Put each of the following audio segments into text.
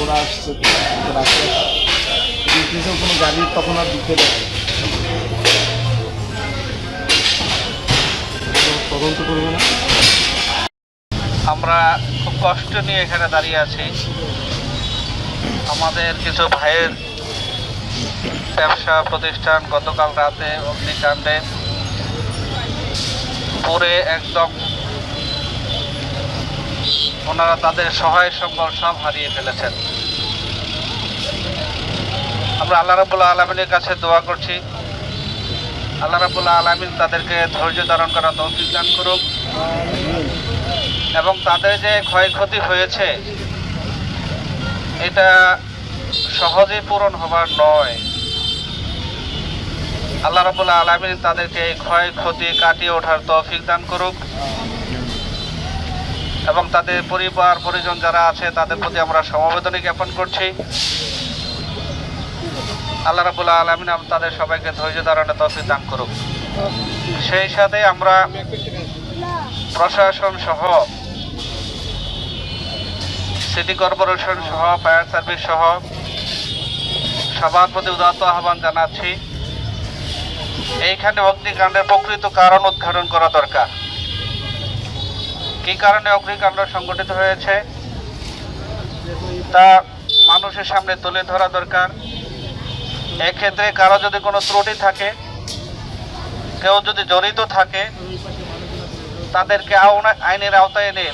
ওরা আসছে কোনো গাড়ি তখন আর দিতে দেয় তদন্ত করবে না। আমরা খুব কষ্ট নিয়ে এখানে দাঁড়িয়ে আছি। আমাদের কিছু ভাইয়ের ব্যবসা প্রতিষ্ঠান গতকাল রাতে অগ্নিকাণ্ডে পুড়ে একদম ওনারা তাদের সহায় সম্বল সব হারিয়ে ফেলেছেন। আমরা আল্লাহ রাব্বুল আলামিনের কাছে দোয়া করছি, আল্লাহ রাব্বুল আলামিন তাদেরকে ধৈর্য ধারণ করা তৌফিক দান করুক এবং তাদের যে ক্ষয়ক্ষতি হয়েছে এটা সহজেই পূরণ হবার নয়। আল্লাহ রাব্বুল আলামিন তাদেরকে এই ক্ষয়ক্ষতি কাটিয়ে ওঠার তৌফিক দান করুক এবং তাদের পরিবার পরিজন যারা আছে তাদের প্রতি আমরা সমবেদনা জ্ঞাপন করছি। আল্লাহ রাব্বুল আলামিন তাদের সবাইকে ধৈর্য ধারণে তৌফিক দান করুক। সেই সাথে আমরা প্রশাসন সহ সিটি কর্পোরেশন সহ ফায়ার সার্ভিস সহ সবার প্রতি উদাত্ত আহ্বান জানাচ্ছি, এইখানে অগ্নিকাণ্ডের প্রকৃত কারণ উদ্ঘাটন করা দরকার। কি কারণে অগ্নিকাণ্ড সংঘটিত হয়েছে তা মানুষের সামনে তুলে ধরা দরকার। এক্ষেত্রে কারো যদি কোনো ত্রুটি থাকে, কেউ যদি জড়িত থাকে, তাদেরকে আইনের আওতায় এনে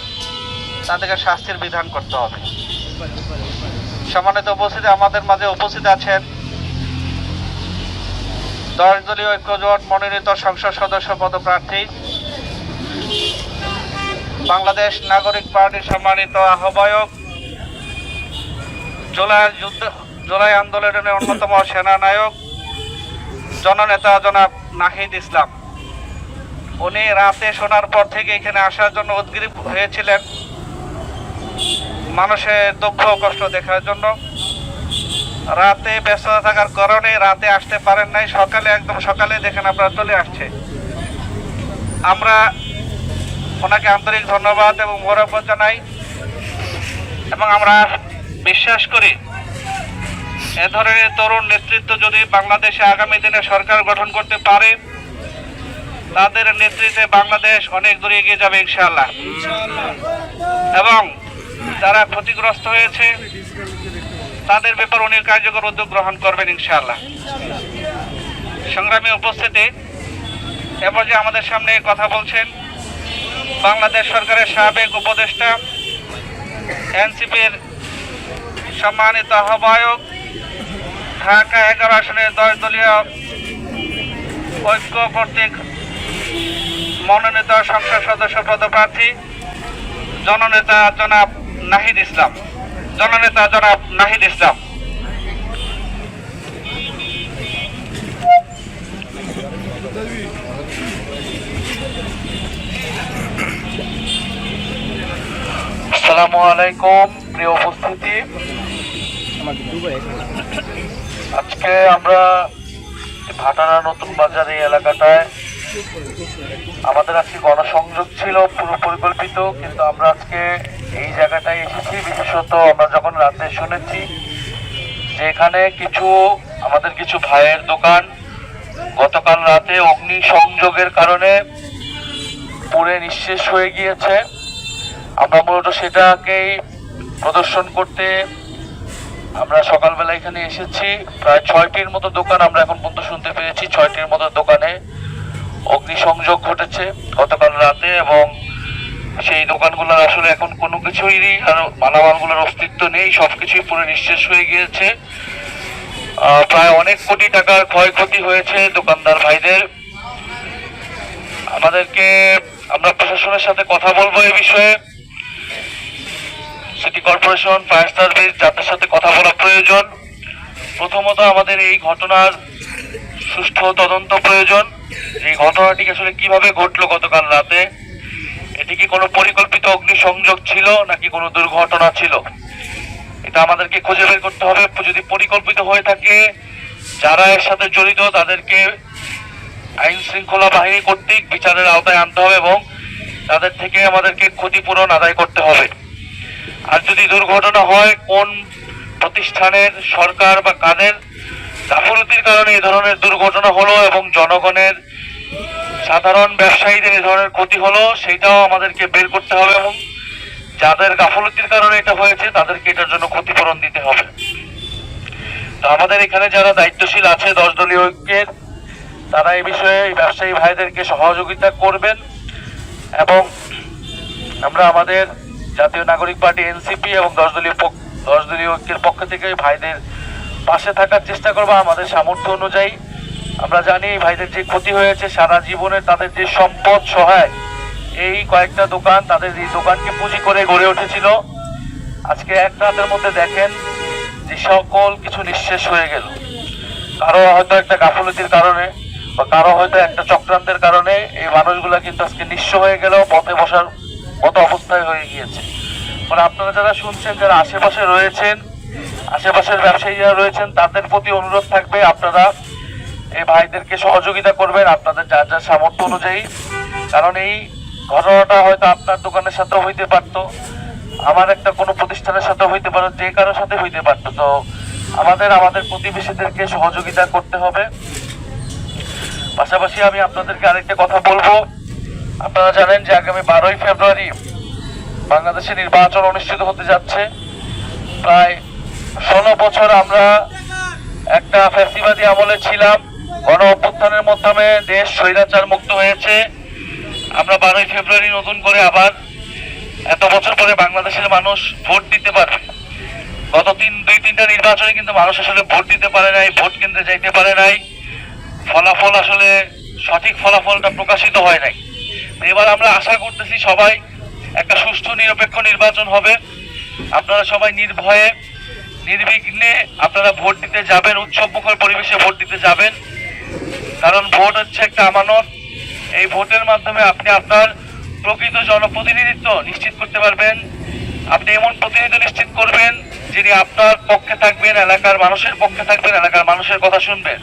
তাদেরকে শাস্তির বিধান করতে হবে। সম্মানিত উপস্থিতি, আমাদের মাঝে উপস্থিত আছেন 10 দলীয় ঐক্যজোট মনোনীত সংসদ সদস্য পদপ্রার্থী বাংলাদেশ নাগরিক পার্টির সম্মানিত আহ্বায়ক, জুলাই আন্দোলনের অন্যতম সেনানায়ক জননেতা জনাব নাহিদ ইসলাম। উনি রাতে শোনার পর থেকে এখানে আসার জন্য উদ্গ্রীব হয়েছিলেন, মানুষের দুঃখ কষ্ট দেখার জন্য। রাতে ব্যস্ততা থাকার কারণে রাতে আসতে পারেন নাই, একদম সকালে দেখেন আপনারা চলে আসছে। আমরা ওনাকে আন্তরিক ধন্যবাদ এবং মোবারকবাদ জানাই এবং আমরা বিশ্বাস করি এ ধরনের তরুণ নেতৃত্ব যদি বাংলাদেশে আগামী দিনে সরকার গঠন করতে পারে, তাদের নেতৃত্বে বাংলাদেশ অনেক দূরে এগিয়ে যাবে ইনশাআল্লাহ। এবং যারা ক্ষতিগ্রস্ত হয়েছে তাদের ব্যাপারে উনি কার্যকর উদ্যোগ গ্রহণ করবেন ইনশাআল্লাহ। সংগ্রামী উপস্থিতি, এরপর যে আমাদের সামনে কথা বলছেন বাংলাদেশ সরকারের সাবেক উপদেষ্টা, এনসিপির সম্মানিত আহ্বায়ক, ঢাকা 11 আসনের 10 দলীয় ঐক্য কর্তৃক মনোনীত সংসদ সদস্য পদপ্রার্থী জননেতা জনাব নাহিদ ইসলাম। আসসালামু আলাইকুম প্রিয় উপস্থিতি, আজকে আমরা ভাটারা নতুন বাজার এই এলাকাটায় আমাদের আজকে গণসংযোগ ছিল পুরো পরিকল্পিত, কিন্তু আমরা আজকে এই জায়গাটায় এসেছি বিশেষত আমরা যখন রাতে শুনেছি যে এখানে আমাদের কিছু ভাইয়ের দোকান গতকাল রাতে অগ্নি সংযোগের কারণে পুড়ে নিঃশেষ হয়ে গিয়েছে। আমরা মূলত সেটাকেই প্রদর্শন করতে আমরা সকালবেলা এখানে এসেছি। প্রায় 6টির মতো দোকান আমরা এখন পর্যন্ত শুনতে পেরেছি, 6টির মতো দোকানে অগ্নিসংযোগ ঘটেছে গতকাল রাতে এবং সেই দোকানগুলোর আসলে এখন কোনো কিছুই আর মালামালগুলোর অস্তিত্ব নেই, সবকিছুই পুরো নিঃশেষ হয়ে গিয়েছে। প্রায় অনেক কোটি টাকার ক্ষয়ক্ষতি হয়েছে দোকানদার ভাইদের। আমরা প্রশাসনের সাথে কথা বলবো এই বিষয়ে। সিটি কর্পোরেশন, ফায়ার সার্ভিস, যাদের সাথে কথা বলা প্রয়োজন। প্রথমত আমাদের এই ঘটনার সুষ্ঠু তদন্ত প্রয়োজন। এই ঘটনাটি আসলে কিভাবে ঘটলো গতকাল রাতে, এটি কি কোনো পরিকল্পিত অগ্নিসংযোগ ছিল নাকি কোনো দুর্ঘটনা ছিল, এটা আমাদেরকে খুঁজে বের করতে হবে। যদি পরিকল্পিত হয়ে থাকে, যারা এর সাথে জড়িত তাদেরকে আইন শৃঙ্খলা বাহিনী কর্তৃক বিচারের আওতায় আনতে হবে এবং তাদের থেকে আমাদেরকে ক্ষতিপূরণ আদায় করতে হবে। আর যদি দুর্ঘটনা হয়, কোন প্রতিষ্ঠানের, সরকার বা কাদের গাফলতির কারণে এই ধরনের দুর্ঘটনা হলো এবং জনগণের, সাধারণ ব্যবসায়ীদের এই ধরনের ক্ষতি হলো, সেইটাও আমাদেরকে বের করতে হবে এবং যাদের গাফলতির কারণে এটা হয়েছে তাদেরকে এটার জন্য ক্ষতিপূরণ দিতে হবে। তো আমাদের এখানে যারা দায়িত্বশীল আছে 10 দলীয় ঐক্যের, তারা এই বিষয়ে এই ব্যবসায়ী ভাইদেরকে সহযোগিতা করবেন এবং আমরা আমাদের জাতীয় নাগরিক পার্টি এনসিপি এবং 10 দলীয় ঐক্যের পক্ষ থেকে ভাইদের পাশে থাকার চেষ্টা করবো আমাদের সামর্থ্য অনুযায়ী। আমরা জানি ভাইদের যে ক্ষতি হয়েছে, সারা জীবনের তাদের যে সম্পদ সহায় এই কয়েকটা দোকান, তাদের এই দোকানকে পুঁজি করে গড়ে উঠেছিল, আজকে এক রাতের মধ্যে দেখেন যে সকল কিছু নিঃশেষ হয়ে গেল। কারো হয়তো একটা গাফলতির কারণে বা কারো হয়তো একটা চক্রান্তের কারণে এই মানুষগুলা কিন্তু আজকে নিঃস্ব হয়ে গেল, পথে বসার মতো অবস্থায় হয়ে গিয়েছে। মানে আপনারা যারা শুনছেন, যারা আশেপাশে রয়েছেন, আশেপাশের ব্যবসায়ী যারা রয়েছেন, তাদের প্রতি অনুরোধ থাকবে আপনারা এই ভাইদেরকে সহযোগিতা করবেন আপনাদের যার যার সামর্থ্য অনুযায়ী। কারণ এই ঘটনাটা হয়তো আপনার দোকানের সাথে হইতে পারতো, আমার একটা কোনো প্রতিষ্ঠানের সাথে হইতে পারতো, যে কারোর সাথে হইতে পারতো। তো আমাদের প্রতিবেশীদেরকে সহযোগিতা করতে হবে। পাশাপাশি আমি আপনাদেরকে আরেকটা কথা বলবো। আপনারা জানেন যে আগামী 12ই ফেব্রুয়ারি বাংলাদেশে নির্বাচন অনুষ্ঠিত হতে যাচ্ছে। প্রায় 16 বছর আমরা একটা ফ্যাসিবাদী আমলে ছিলাম, গণ অভ্যুত্থানের মাধ্যমে দেশ স্বৈরাচার মুক্ত হয়েছে। আমরা 12ই ফেব্রুয়ারি নতুন করে আবার এত বছর পরে বাংলাদেশের মানুষ ভোট দিতে পারবে। গত 2-3টা নির্বাচনে কিন্তু মানুষ আসলে ভোট দিতে পারে নাই, ভোট কেন্দ্রে যাইতে পারে নাই, ফলাফল আসলে সঠিক ফলাফলটা প্রকাশিত হয় নাই। এবার আমরা আশা করতেছি সবাই একটা সুষ্ঠু নিরপেক্ষ নির্বাচন হবে। আপনারা সবাই নির্ভয়ে, নির্বিঘ্নে আপনারা ভোট দিতে যাবেন, উৎসবমুখর পরিবেশে ভোট দিতে যাবেন। কারণ ভোট হচ্ছে একটা আমানত। এই ভোটের মাধ্যমে আপনি আপনার প্রকৃত জনপ্রতিনিধিত্ব নিশ্চিত করতে পারবেন। আপনি এমন প্রতিনিধিত্ব নিশ্চিত করবেন যিনি আপনার পক্ষে থাকবেন, এলাকার মানুষের পক্ষে থাকবেন, এলাকার মানুষের কথা শুনবেন।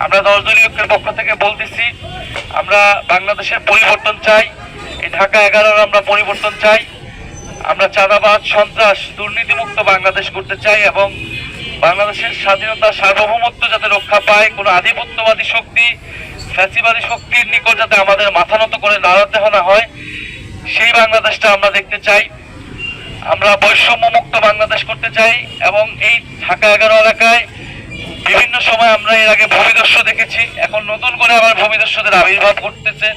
আমরা 10 দলীয় ঐক্যের পক্ষ থেকে বলতেছি, আমরা বাংলাদেশের পরিবর্তন চাই। এই ঢাকা 11-র আমরা পরিবর্তন চাই। আমরা চাঁদাবাজ, সন্ত্রাস, দুর্নীতিমুক্ত বাংলাদেশ করতে চাই এবং বাংলাদেশের স্বাধীনতা, সার্বভৌমত্ব যাতে রক্ষা পায়, কোনো আধিপত্যবাদী শক্তি, ফ্যাসিবাদী শক্তির নিকট যাতে আমাদের মাথা নত করে দাঁড়াতে না হয়, সেই বাংলাদেশটা আমরা দেখতে চাই। আমরা বৈষম্য মুক্ত বাংলাদেশ করতে চাই এবং এই ঢাকা 11 এলাকায় বিভিন্ন সময় আমরা এর আগে ভূমিদস্যু দেখেছি, এখন নতুন করে আবার ভূমিদস্যুদের আবির্ভাব ঘটতেছে।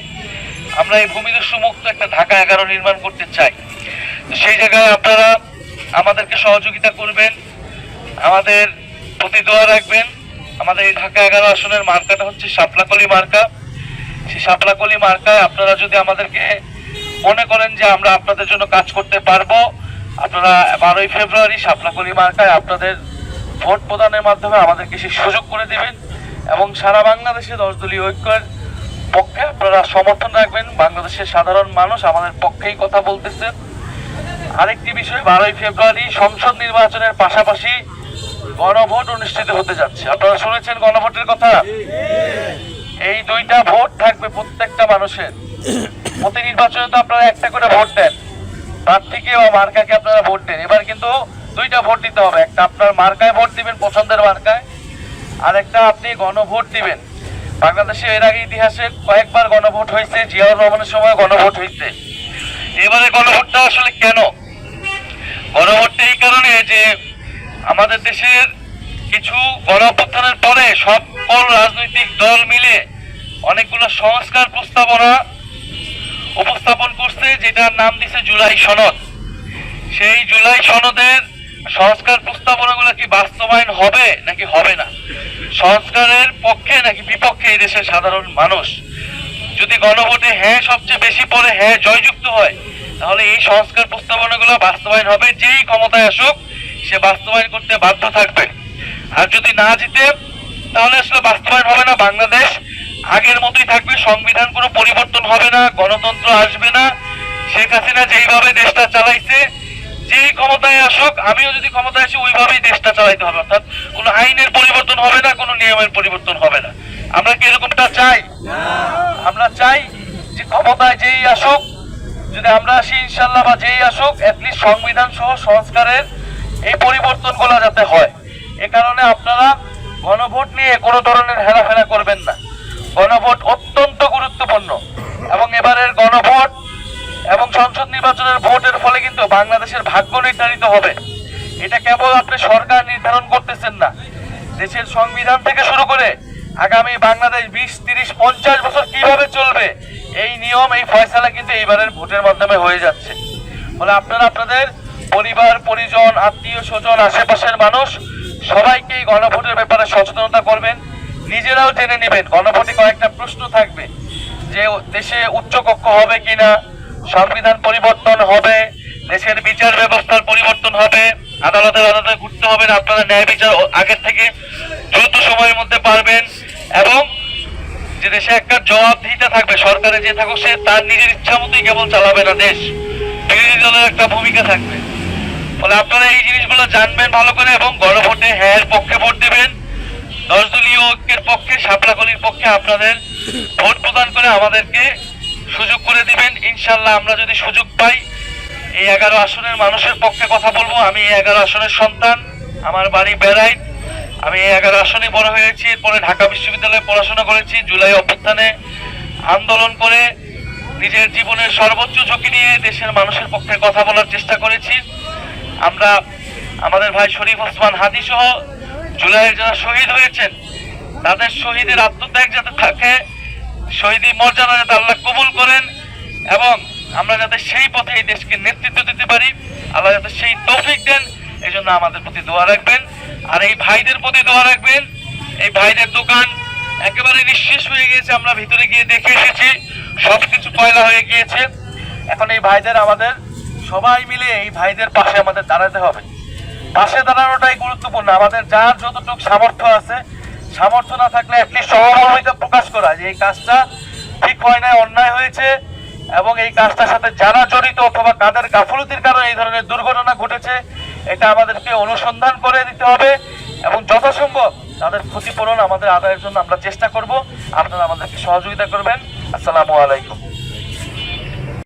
আমরা এই ভূমিদস্যু মুক্ত একটা ঢাকা 11 নির্মাণ করতে চাই। সেই জায়গায় আপনারা আমাদেরকে সহযোগিতা করবেন, আমাদের প্রতি দোয়া রাখবেন। আমাদের এই ঢাকা 11 আসনের মার্কাটা হচ্ছে শাপলাকলি মার্কা। সেই শাপলাকলি মার্কায় আপনারা যদি আমাদেরকে মনে করেন যে আমরা আপনাদের জন্য কাজ করতে পারবো, আপনারা 12ই ফেব্রুয়ারি শাপলাকলি মার্কায় আপনাদের ভোট প্রদানের মাধ্যমে আমাদেরকে সেই সুযোগ করে দিবেন এবং সারা বাংলাদেশে 10 দলীয় ঐক্যের পক্ষে আপনারা সমর্থন রাখবেন। বাংলাদেশের সাধারণ মানুষ আমাদের পক্ষেই কথা বলতেছেন। আরেকটি বিষয়, 12ই ফেব্রুয়ারি সংসদ নির্বাচনের পাশাপাশি গণভোট অনুষ্ঠিত হতে যাচ্ছে। আপনারা শুনেছেন গণভোটের কথা। এই 2টা ভোট থাকবে প্রত্যেকটা মানুষের। প্রতি নির্বাচনে তো আপনারা একটা করে ভোট দেন, প্রার্থীকে ও মার্কাকে আপনারা ভোট দেন। এবার কিন্তু 2টা ভোট দিতে হবে। একটা আপনার মার্কায় ভোট দিবেন, পছন্দের মার্কায়, আর একটা আপনি গণভোট দিবেন। বাংলাদেশে এর আগে ইতিহাসে কয়েকবার গণভোট হয়েছে, জিয়াউর রহমানের সময় গণভোট হয়েছে। এবারে গণভোটটা আসলে কেন? গণভোটটা এই কারণে যে আমাদের দেশের কিছু গণঅভ্যুত্থানের পরে সকল রাজনৈতিক দল মিলে অনেকগুলো সংস্কার প্রস্তাবনা উপস্থাপন করছে, যেটার নাম দিছে জুলাই সনদ, সেই জুলাই সনদের সংস্কার প্রস্তাবনাগুলো কি বাস্তবায়ন হবে নাকি হবে না, সংস্কারের পক্ষে নাকি বিপক্ষে এই দেশের সাধারণ মানুষ? যদি গণভোটে হ্যাঁ সবচেয়ে বেশি পরে হ্যাঁ জয়যুক্ত হয়, তাহলে এই সংস্কার প্রস্তাবনাগুলো বাস্তবায়ন হবে, যেই ক্ষমতায় আসুক সে বাস্তবায়ন করতে বাধ্য থাকবে। আর যদি না জিতে, তাহলে আসলে বাস্তবায়ন হবে না, বাংলাদেশ আগের মতোই থাকবে, সংবিধান কোনো পরিবর্তন হবে না, গণতন্ত্র আসবে না। শেখ হাসিনা যেইভাবে দেশটা চালাইছে, যেই ক্ষমতায় আসুক, আমিও যদি ক্ষমতায় আসি ওইভাবেই দেশটা চালাইতে হবে, অর্থাৎ কোনো আইনের পরিবর্তন হবে না, কোনো নিয়মের পরিবর্তন হবে না। আমরা কি এরকমটা চাই? আমরা চাই যে ক্ষমতায় যেই আসুক, যদি আমরা আসি ইনশাল্লাহ, বা যেই আসুক, অ্যাটলিস্ট সংবিধান সহ সংস্কারের এই পরিবর্তনগুলো যাতে হয়। এ কারণে আপনারা গণভোট নিয়ে কোনো ধরনের হেলাফেলা করবেন না। গণভোট অত্যন্ত গুরুত্বপূর্ণ, এবং এবারের গণভোট এবং সংসদ নির্বাচনের ভোটের ফলে কিন্তু বাংলাদেশের ভাগ্য নির্ধারিত হবে। এটা কেবল আপনি সরকার নির্ধারণ করতেছেন না, দেশের সংবিধান থেকে শুরু করে আগামী বাংলাদেশ 20, 30, 50 বছর কিভাবে চলবে, এই নিয়ম, এই ফয়সালা কিন্তু এইবারের ভোটের মাধ্যমে হয়ে যাচ্ছে। ফলে আপনারা আপনাদের পরিবার, পরিজন, আত্মীয় স্বজন, আশেপাশের মানুষ সবাইকে এই গণভোটের ব্যাপারে সচেতনতা করবেন, নিজেরাও জেনে নেবেন। গণভোটে কয়েকটা প্রশ্ন থাকবে, যে দেশে উচ্চকক্ষ হবে কিনা, সংবিধান পরিবর্তন হবে, দেশের বিচার ব্যবস্থার পরিবর্তন হবে, আদালতে ঘুরতে হবে না, আপনারা ন্যায় বিচার আগের থেকে দ্রুত সময়ের মধ্যে পারবেন, এবং যে দেশে একটা জবাবদিহিতা থাকবে, সরকারে যে থাকুক সে তার নিজের ইচ্ছা মতোই কেবল চালাবে না দেশ, বিরোধী দলের একটা ভূমিকা থাকবে। ফলে আপনারা এই জিনিসগুলো জানবেন ভালো করে, এবং গণভোটে হ্যাঁ এর পক্ষে ভোট দেবেন। 10 দলীয় ঐক্যের পক্ষে, শাপলাকলির পক্ষে আপনাদের ভোট প্রদান করে আমাদেরকে সুযোগ করে দিবেন। ইনশাল্লাহ আমরা যদি সুযোগ পাই, এই 11 আসনের মানুষের পক্ষে কথা বলবো। আমি এই 11 আসনের সন্তান, আমার বাড়ি বেড়াই, আমি এই 11 আসনে বড় হয়েছি, এরপরে ঢাকা বিশ্ববিদ্যালয়ে পড়াশোনা করেছি, জুলাই অভ্যুত্থানে আন্দোলন করে নিজের জীবনের সর্বোচ্চ ঝুঁকি নিয়ে দেশের মানুষের পক্ষে কথা বলার চেষ্টা করেছি। আমরা আমাদের ভাই শরীফ ওসমান হাদি সহ জুলাইয়ের যারা শহীদ হয়েছেন, তাদের শহীদের আত্মত্যাগ যাতে থাকে, শহীদি মর্যাদা যাতে আল্লাহ কবুল করেন, এবং আমরা যাতে সেই পথে এই দেশকে নেতৃত্ব দিতে পারি, আল্লাহ যাতে সেই তৌফিক দেন, এই জন্য আমাদের প্রতি দোয়া রাখবেন। আর এই ভাইদের প্রতি দোয়া রাখবেন। এই ভাইদের দোকান একেবারে নিঃশেষ হয়ে গিয়েছে, আমরা ভিতরে গিয়ে দেখে এসেছি, সবকিছু পয়লা হয়ে গিয়েছে। এখন এই ভাইদের, আমাদের সবাই মিলে এই ভাইদের পাশে আমাদের দাঁড়াতে হবে। পাশে দাঁড়ানোটাই গুরুত্বপূর্ণ। আমাদের যার যতটুকু সামর্থ্য আছে, সামর্থ্য না থাকলে অ্যাটলিস্ট সহমর্মিতা প্রকাশ করা, যে এই কাজটা ঠিক হয় না, অন্যায় হয়েছে, এবং এই কাজটার সাথে যারা জড়িত অথবা কাদের গাফলতির কারণে এই ধরনের দুর্ঘটনা ঘটেছে, এটা আমাদেরকে অনুসন্ধান করে দিতে হবে, এবং যথাসম্ভব তাদের ক্ষতিপূরণ আমাদের আদায়ের জন্য আমরা চেষ্টা করব। আপনারা আমাদেরকে সহযোগিতা করবেন। আসসালামু আলাইকুম।